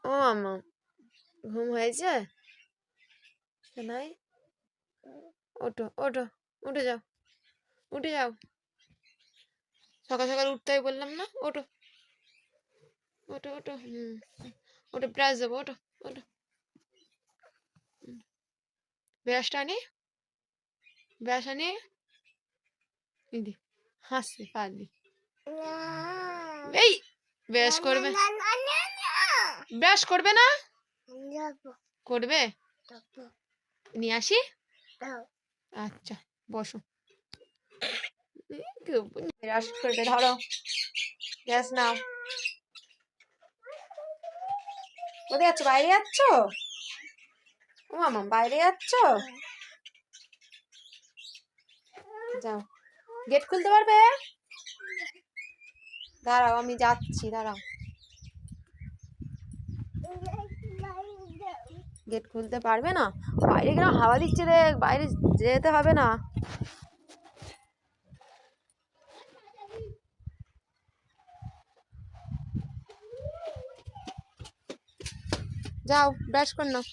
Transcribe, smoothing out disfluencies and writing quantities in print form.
ও মামা ঘুম হয়েছে শোনাই? ওঠো ওঠো, উঠে যাও, উঠে যাও। সকাল সকাল উঠতে হয় বললাম না? ওঠো ওঠো ওঠো, ওঠো, ব্রাশ দেবো, ওঠো ওঠো। ব্রাশটা আনি, ব্রাশ আনি, দিদি হাসছে পারলি। এই ব্রাশ করবে, ব্রাশ করবে না? করবে, নিয়ে আসি। আচ্ছা বসো, ব্রাশ করবে, ধরো ব্রাশ নাও। কোথায় যাচ্ছ? বাইরে যাচ্ছ? ও মামা বাইরে যাচ্ছ? যাও, গেট খুলতে পারবে? দাঁড়াও আমি যাচ্ছি, দাঁড়াও। গেট খুলতে পারবে না? বাইরে কেন হাওয়া দিচ্ছে রে, বাইরে যেতে হবে না। যাও ব্রাশ কর নাও।